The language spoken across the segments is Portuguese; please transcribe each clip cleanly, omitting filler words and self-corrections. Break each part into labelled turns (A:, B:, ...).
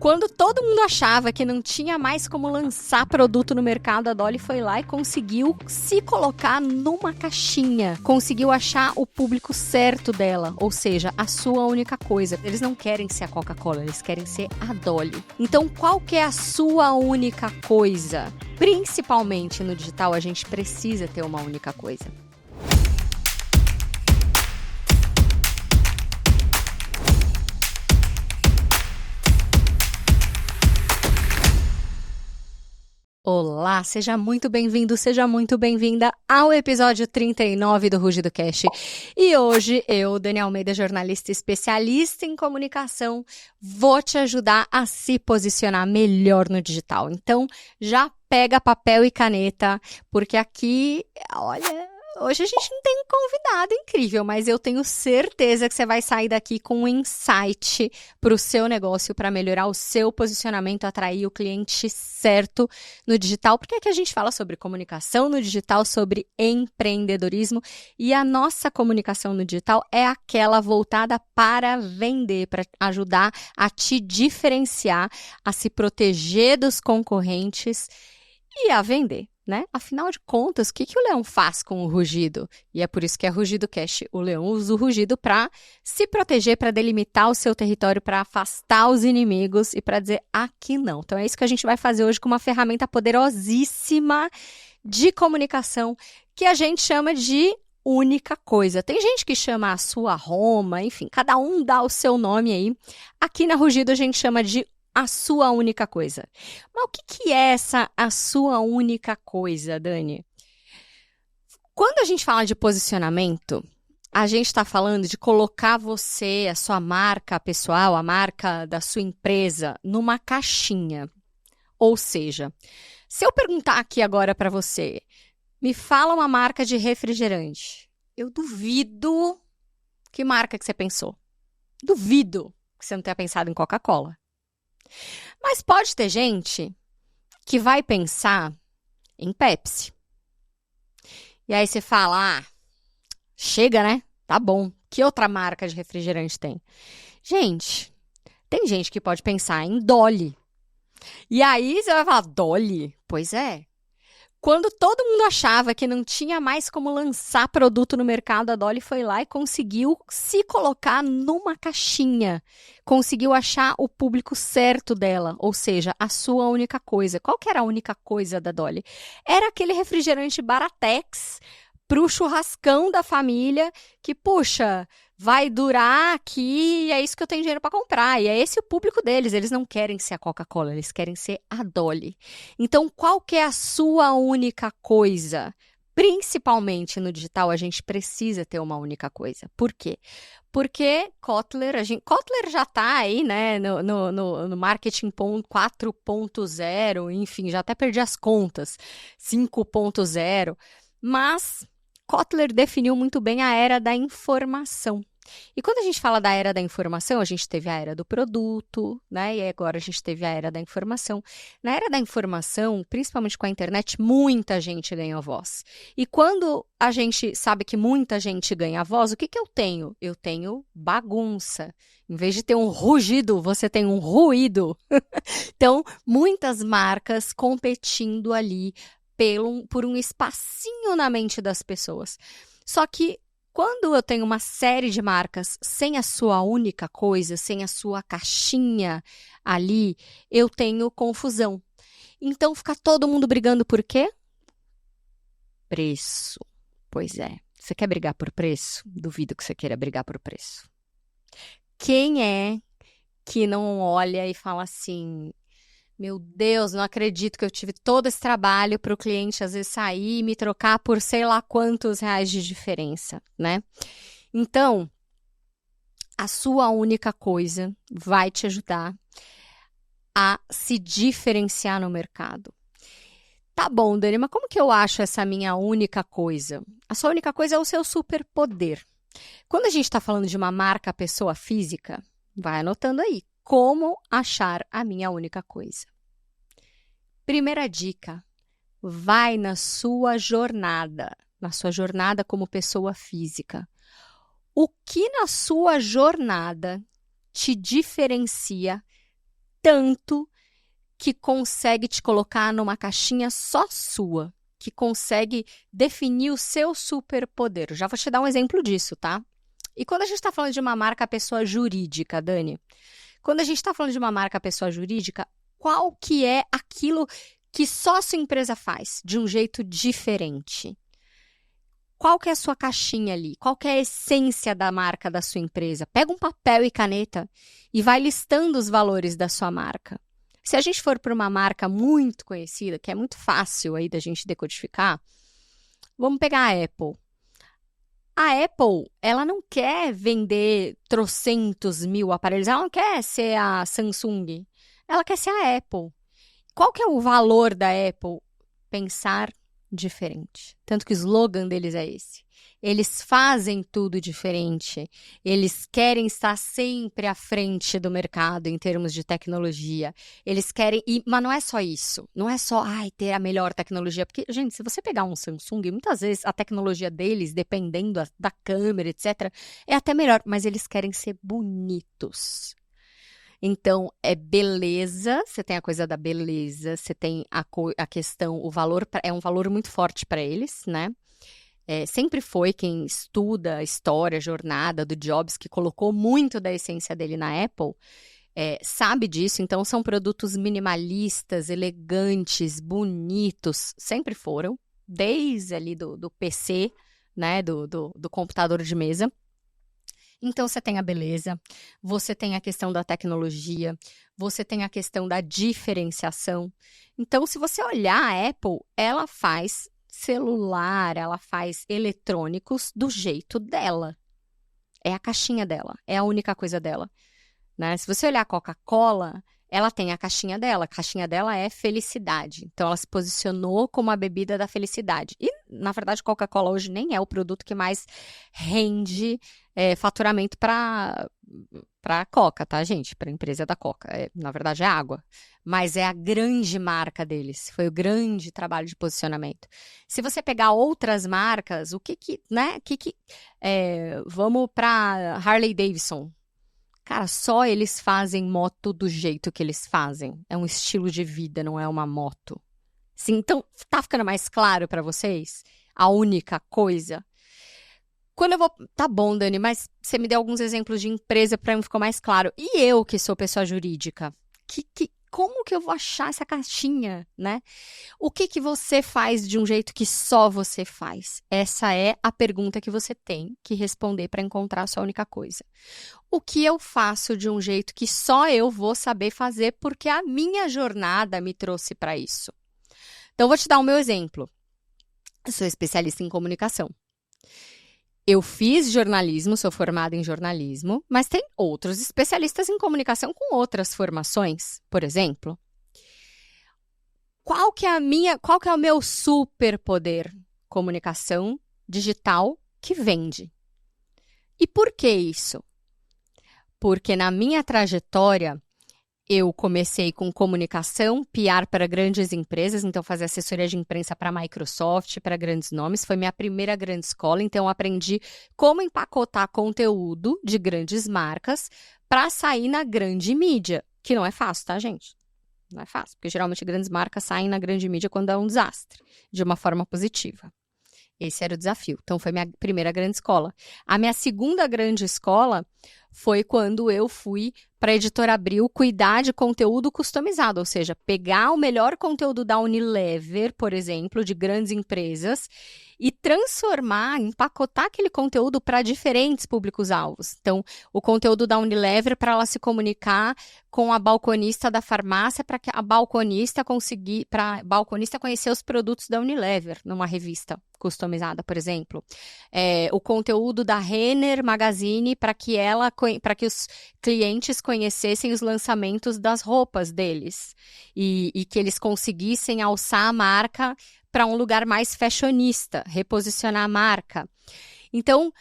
A: Quando todo mundo achava que não tinha mais como lançar produto no mercado, a Dolly foi lá e conseguiu se colocar numa caixinha. Conseguiu achar o público certo dela, ou seja, a sua única coisa. Eles não querem ser a Coca-Cola, eles querem ser a Dolly. Então, qual que é a sua única coisa? Principalmente no digital, a gente precisa ter uma única coisa. Olá, seja muito bem-vindo, seja muito bem-vinda ao episódio 39 do Rugido Cast. E hoje eu, Dani Almeida, jornalista especialista em comunicação, vou te ajudar a se posicionar melhor no digital. Então, já pega papel e caneta, porque aqui, olha, hoje a gente não tem um convidado incrível, mas eu tenho certeza que você vai sair daqui com um insight para o seu negócio, para melhorar o seu posicionamento, atrair o cliente certo no digital, porque aqui a gente fala sobre comunicação no digital, sobre empreendedorismo, e a nossa comunicação no digital é aquela voltada para vender, para ajudar a te diferenciar, a se proteger dos concorrentes e a vender, né? Afinal de contas, o que o leão faz com o rugido? E é por isso que é Rugido Cast. O leão usa o rugido para se proteger, para delimitar o seu território, para afastar os inimigos e para dizer aqui não. Então é isso que a gente vai fazer hoje com uma ferramenta poderosíssima de comunicação que a gente chama de única coisa. Tem gente que chama a sua Roma, enfim, cada um dá o seu nome aí. Aqui na Rugido a gente chama de a sua única coisa. Mas o que é essa a sua única coisa, Dani? Quando a gente fala de posicionamento, a gente está falando de colocar você, a sua marca pessoal, a marca da sua empresa, numa caixinha. Ou seja, se eu perguntar aqui agora para você, me fala uma marca de refrigerante. Eu duvido que marca que você pensou. Duvido que você não tenha pensado em Coca-Cola. Mas pode ter gente que vai pensar em Pepsi. E aí você fala, chega, né? Tá bom. Que outra marca de refrigerante tem? Gente, tem gente que pode pensar em Dolly. E aí você vai falar, Dolly? Pois é. Quando todo mundo achava que não tinha mais como lançar produto no mercado, a Dolly foi lá e conseguiu se colocar numa caixinha. Conseguiu achar o público certo dela, ou seja, a sua única coisa. Qual que era a única coisa da Dolly? Era aquele refrigerante Baratex para o churrascão da família que, puxa, vai durar aqui e é isso que eu tenho dinheiro para comprar. E é esse o público deles. Eles não querem ser a Coca-Cola, eles querem ser a Dolly. Então, qual que é a sua única coisa? Principalmente no digital, a gente precisa ter uma única coisa. Por quê? Porque Kotler já está aí, né, no marketing 4.0, enfim, já até perdi as contas, 5.0, mas Kotler definiu muito bem a era da informação. E quando a gente fala da era da informação, a gente teve a era do produto, né? E agora a gente teve a era da informação. Na era da informação, principalmente com a internet, muita gente ganhou voz. E quando a gente sabe que muita gente ganha voz, o que eu tenho? Eu tenho bagunça. Em vez de ter um rugido, você tem um ruído. Então, muitas marcas competindo ali por um espacinho na mente das pessoas. Só que quando eu tenho uma série de marcas sem a sua única coisa, sem a sua caixinha ali, eu tenho confusão. Então, fica todo mundo brigando por quê? Preço. Pois é. Você quer brigar por preço? Duvido que você queira brigar por preço. Quem é que não olha e fala assim, meu Deus, não acredito que eu tive todo esse trabalho para o cliente às vezes sair e me trocar por sei lá quantos reais de diferença, né? Então, a sua única coisa vai te ajudar a se diferenciar no mercado. Tá bom, Dani, mas como que eu acho essa minha única coisa? A sua única coisa é o seu superpoder. Quando a gente está falando de uma marca pessoa física, vai anotando aí. Como achar a minha única coisa? Primeira dica, vai na sua jornada como pessoa física. O que na sua jornada te diferencia tanto que consegue te colocar numa caixinha só sua, que consegue definir o seu superpoder. Já vou te dar um exemplo disso, tá? E quando a gente está falando de uma marca pessoa jurídica, Dani, quando a gente está falando de uma marca pessoa jurídica, qual que é aquilo que só a sua empresa faz de um jeito diferente? Qual que é a sua caixinha ali? Qual que é a essência da marca da sua empresa? Pega um papel e caneta e vai listando os valores da sua marca. Se a gente for para uma marca muito conhecida, que é muito fácil aí da gente decodificar, vamos pegar a Apple. A Apple, ela não quer vender trocentos mil aparelhos, ela não quer ser a Samsung, ela quer ser a Apple. Qual que é o valor da Apple? Pensar diferente. Tanto que o slogan deles é esse. Eles fazem tudo diferente. Eles querem estar sempre à frente do mercado em termos de tecnologia. Eles querem... Mas não é só isso. Não é só ter a melhor tecnologia. Porque, gente, se você pegar um Samsung, muitas vezes a tecnologia deles, dependendo da câmera, etc., é até melhor. Mas eles querem ser bonitos. Então, é beleza, você tem a coisa da beleza, você tem a questão, o valor, é um valor muito forte para eles, né? Sempre foi quem estuda a história, a jornada do Jobs, que colocou muito da essência dele na Apple, sabe disso. Então, são produtos minimalistas, elegantes, bonitos, sempre foram, desde ali do PC, né, do computador de mesa. Então, você tem a beleza, você tem a questão da tecnologia, você tem a questão da diferenciação. Então, se você olhar a Apple, ela faz celular, ela faz eletrônicos do jeito dela. É a caixinha dela, é a única coisa dela, né? Se você olhar a Coca-Cola, ela tem a caixinha dela. A caixinha dela é felicidade. Então, ela se posicionou como a bebida da felicidade. E, na verdade, Coca-Cola hoje nem é o produto que mais rende faturamento para a Coca, tá, gente? Para a empresa da Coca. Na verdade, é água. Mas é a grande marca deles. Foi o grande trabalho de posicionamento. Se você pegar outras marcas, né? Vamos para Harley Davidson. Cara, só eles fazem moto do jeito que eles fazem. É um estilo de vida, não é uma moto. Sim, então, tá ficando mais claro para vocês? A única coisa. Quando eu vou... Tá bom, Dani, mas você me deu alguns exemplos de empresa para mim ficou mais claro. E eu, que sou pessoa jurídica? Como que eu vou achar essa caixinha, né? O que você faz de um jeito que só você faz? Essa é a pergunta que você tem que responder para encontrar a sua única coisa. O que eu faço de um jeito que só eu vou saber fazer porque a minha jornada me trouxe para isso? Então, vou te dar o meu exemplo. Eu sou especialista em comunicação. Eu fiz jornalismo, sou formada em jornalismo, mas tem outros especialistas em comunicação com outras formações, por exemplo. Qual que é o meu superpoder? Comunicação digital que vende. E por que isso? Porque na minha trajetória, eu comecei com comunicação, PR para grandes empresas, então fazia assessoria de imprensa para a Microsoft, para grandes nomes. Foi minha primeira grande escola, então eu aprendi como empacotar conteúdo de grandes marcas para sair na grande mídia, que não é fácil, tá, gente? Não é fácil, porque geralmente grandes marcas saem na grande mídia quando é um desastre, de uma forma positiva. Esse era o desafio. Então, foi minha primeira grande escola. A minha segunda grande escola foi quando eu fui para a Editora Abril cuidar de conteúdo customizado, ou seja, pegar o melhor conteúdo da Unilever, por exemplo, de grandes empresas, e transformar, empacotar aquele conteúdo para diferentes públicos-alvos. Então, o conteúdo da Unilever para ela se comunicar com a balconista da farmácia, para que a balconista conhecer os produtos da Unilever numa revista customizada, por exemplo. O conteúdo da Renner Magazine para que os clientes conhecessem os lançamentos das roupas deles e que eles conseguissem alçar a marca para um lugar mais fashionista, reposicionar a marca. Então,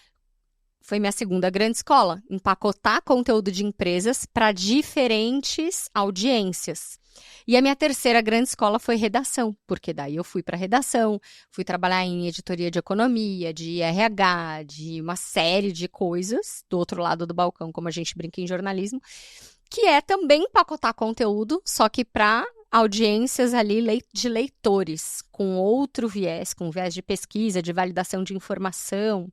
A: foi minha segunda grande escola, empacotar conteúdo de empresas para diferentes audiências. E a minha terceira grande escola foi redação, porque daí eu fui para redação, fui trabalhar em editoria de economia, de RH, de uma série de coisas do outro lado do balcão, como a gente brinca em jornalismo. que é também empacotar conteúdo, só que para audiências ali de leitores, com outro viés, com viés de pesquisa, de validação de informação.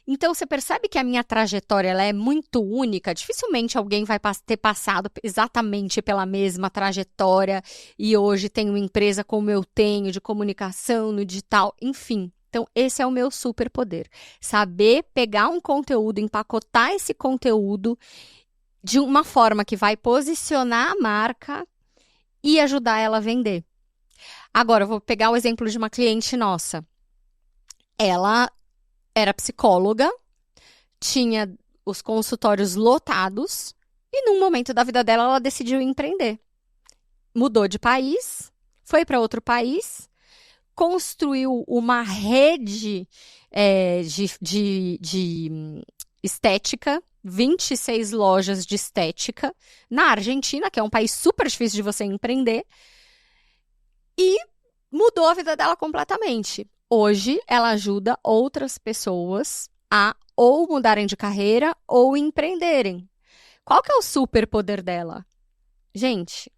A: Então, você percebe que a minha trajetória ela é muito única? Dificilmente alguém vai ter passado exatamente pela mesma trajetória e hoje tem uma empresa como eu tenho, de comunicação, no digital, enfim. Então, esse é o meu superpoder. Saber pegar um conteúdo, empacotar esse conteúdo de uma forma que vai posicionar a marca e ajudar ela a vender. Agora, eu vou pegar o exemplo de uma cliente nossa. Ela era psicóloga, tinha os consultórios lotados e num momento da vida dela ela decidiu empreender. Mudou de país, foi para outro país, construiu uma rede de estética, 26 lojas de estética na Argentina, que é um país super difícil de você empreender, e mudou a vida dela completamente. Hoje, ela ajuda outras pessoas a ou mudarem de carreira ou empreenderem. Qual que é o superpoder dela? Gente,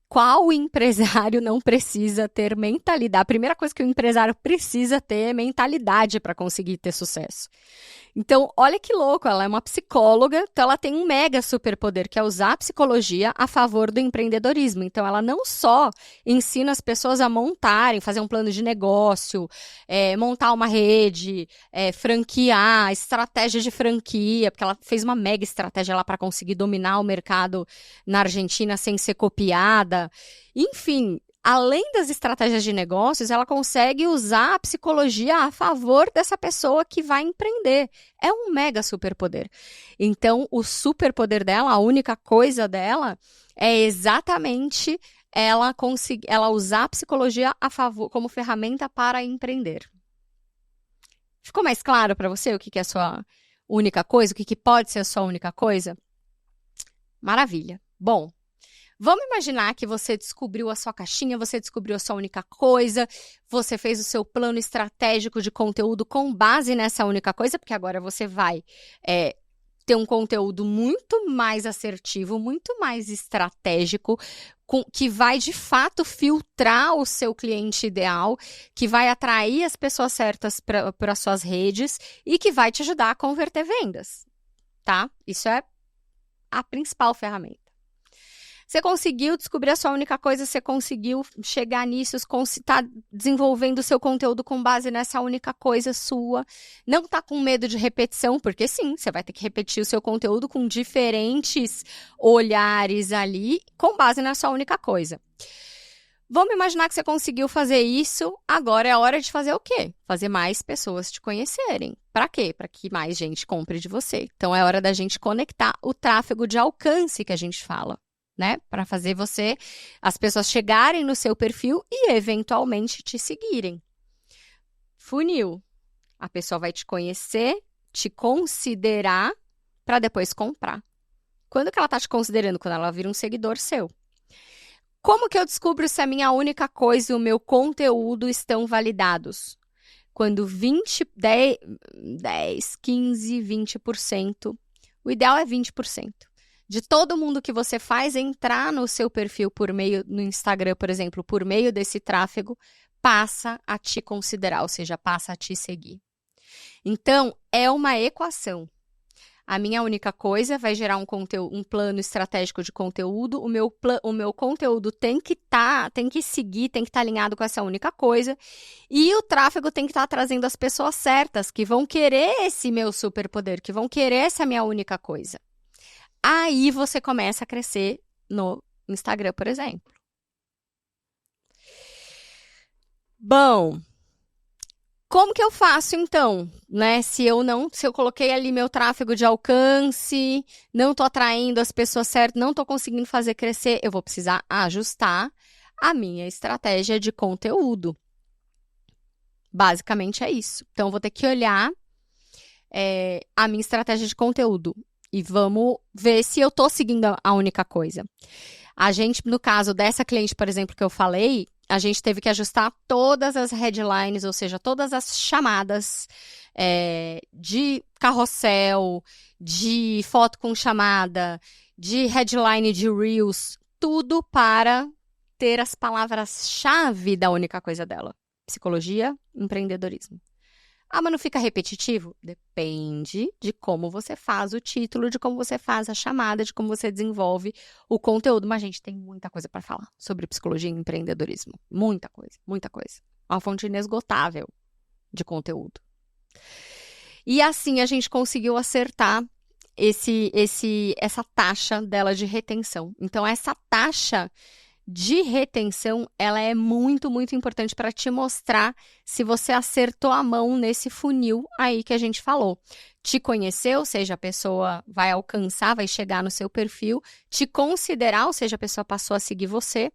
A: qual empresário não precisa ter mentalidade? A primeira coisa que o empresário precisa ter é mentalidade para conseguir ter sucesso. Então, olha que louco, ela é uma psicóloga, então ela tem um mega superpoder, que é usar a psicologia a favor do empreendedorismo. Então, ela não só ensina as pessoas a montarem, fazer um plano de negócio, montar uma rede, franquear, estratégia de franquia, porque ela fez uma mega estratégia lá para conseguir dominar o mercado na Argentina sem ser copiada. Enfim, além das estratégias de negócios, ela consegue usar a psicologia a favor dessa pessoa que vai empreender. É um mega superpoder. Então, o superpoder dela, a única coisa dela, é exatamente ela usar a psicologia a favor, como ferramenta para empreender. Ficou mais claro para você o que é a sua única coisa? O que pode ser a sua única coisa? Maravilha. Bom, vamos imaginar que você descobriu a sua caixinha, você descobriu a sua única coisa, você fez o seu plano estratégico de conteúdo com base nessa única coisa, porque agora você vai ter um conteúdo muito mais assertivo, muito mais estratégico, que vai de fato filtrar o seu cliente ideal, que vai atrair as pessoas certas para as suas redes e que vai te ajudar a converter vendas, tá? Isso é a principal ferramenta. Você conseguiu descobrir a sua única coisa, você conseguiu chegar nisso, está desenvolvendo o seu conteúdo com base nessa única coisa sua. Não está com medo de repetição, porque sim, você vai ter que repetir o seu conteúdo com diferentes olhares ali, com base na sua única coisa. Vamos imaginar que você conseguiu fazer isso, agora é a hora de fazer o quê? Fazer mais pessoas te conhecerem. Para quê? Para que mais gente compre de você. Então, é hora da gente conectar o tráfego de alcance que a gente fala, né? Para fazer as pessoas chegarem no seu perfil e, eventualmente, te seguirem. Funil. A pessoa vai te conhecer, te considerar, para depois comprar. Quando que ela está te considerando? Quando ela vira um seguidor seu. Como que eu descubro se a minha única coisa e o meu conteúdo estão validados? Quando 10, 15, 20%, o ideal é 20%. De todo mundo que você faz entrar no seu perfil no Instagram, por exemplo, por meio desse tráfego, passa a te considerar, ou seja, passa a te seguir. Então, é uma equação. A minha única coisa vai gerar um plano estratégico de conteúdo. O meu conteúdo tem que seguir, tem que estar alinhado com essa única coisa. E o tráfego tem que estar trazendo as pessoas certas, que vão querer esse meu superpoder, que vão querer essa minha única coisa. Aí você começa a crescer no Instagram, por exemplo. Bom, como que eu faço então, né? Se eu coloquei ali meu tráfego de alcance, não estou atraindo as pessoas certas, não estou conseguindo fazer crescer, eu vou precisar ajustar a minha estratégia de conteúdo. Basicamente é isso. Então, eu vou ter que olhar a minha estratégia de conteúdo. E vamos ver se eu estou seguindo a única coisa. A gente, no caso dessa cliente, por exemplo, que eu falei, a gente teve que ajustar todas as headlines, ou seja, todas as chamadas de carrossel, de foto com chamada, de headline de Reels, tudo para ter as palavras-chave da única coisa dela. Psicologia, empreendedorismo. Ah, mas não fica repetitivo? Depende de como você faz o título, de como você faz a chamada, de como você desenvolve o conteúdo. Mas, gente, tem muita coisa para falar sobre psicologia e empreendedorismo. Muita coisa, muita coisa. Uma fonte inesgotável de conteúdo. E assim a gente conseguiu acertar essa taxa dela de retenção. Então, essa taxa de retenção, ela é muito, muito importante para te mostrar se você acertou a mão nesse funil aí que a gente falou. Te conhecer, ou seja, a pessoa vai alcançar, vai chegar no seu perfil, te considerar, ou seja, a pessoa passou a seguir você,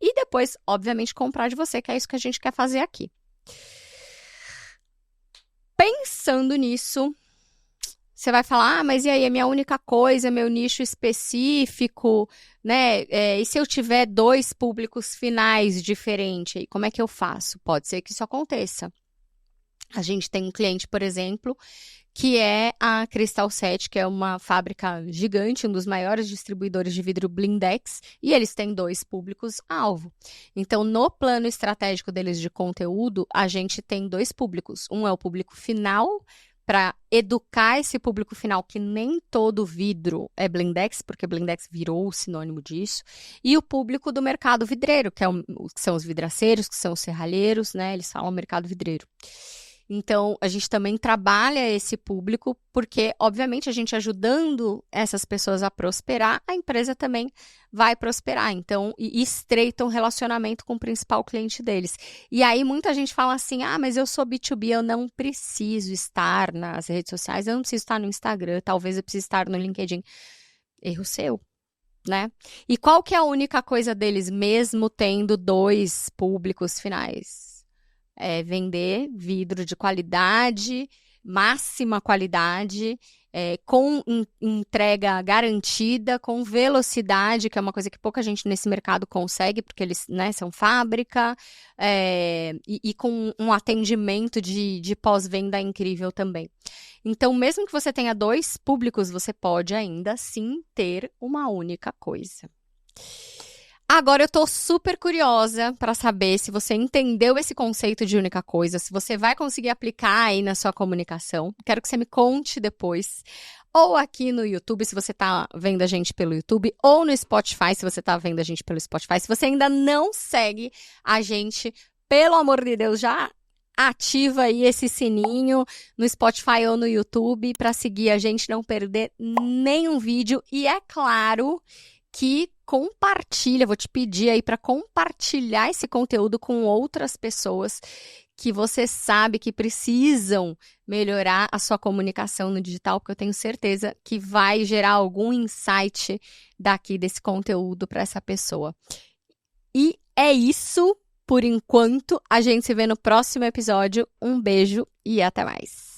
A: e depois, obviamente, comprar de você, que é isso que a gente quer fazer aqui. Pensando nisso, você vai falar, mas e aí, é minha única coisa, meu nicho específico, né? E se eu tiver 2 públicos finais diferentes, como é que eu faço? Pode ser que isso aconteça. A gente tem um cliente, por exemplo, que é a Cristal 7, que é uma fábrica gigante, um dos maiores distribuidores de vidro blindex, e eles têm 2 públicos-alvo. Então, no plano estratégico deles de conteúdo, a gente tem 2 públicos. Um é o público final, para educar esse público final, que nem todo vidro é blindex, porque blindex virou o sinônimo disso, e o público do mercado vidreiro, que são os vidraceiros, que são os serralheiros, né? Eles falam mercado vidreiro. Então, a gente também trabalha esse público, porque, obviamente, a gente ajudando essas pessoas a prosperar, a empresa também vai prosperar. Então, e estreita um relacionamento com o principal cliente deles. E aí, muita gente fala assim, mas eu sou B2B, eu não preciso estar nas redes sociais, eu não preciso estar no Instagram, talvez eu precise estar no LinkedIn. Erro seu, né? E qual que é a única coisa deles, mesmo tendo 2 públicos finais? Vender vidro de qualidade, máxima qualidade, com entrega garantida, com velocidade, que é uma coisa que pouca gente nesse mercado consegue, porque eles, né, são fábrica, e com um atendimento de pós-venda incrível também. Então, mesmo que você tenha 2 públicos, você pode ainda sim ter uma única coisa. Agora eu tô super curiosa para saber se você entendeu esse conceito de única coisa, se você vai conseguir aplicar aí na sua comunicação. Quero que você me conte depois. Ou aqui no YouTube, se você tá vendo a gente pelo YouTube, ou no Spotify, se você tá vendo a gente pelo Spotify. Se você ainda não segue a gente, pelo amor de Deus, já ativa aí esse sininho no Spotify ou no YouTube para seguir a gente, não perder nenhum vídeo. E é claro que compartilha, vou te pedir aí para compartilhar esse conteúdo com outras pessoas que você sabe que precisam melhorar a sua comunicação no digital, porque eu tenho certeza que vai gerar algum insight daqui desse conteúdo para essa pessoa. E é isso por enquanto. A gente se vê no próximo episódio. Um beijo e até mais.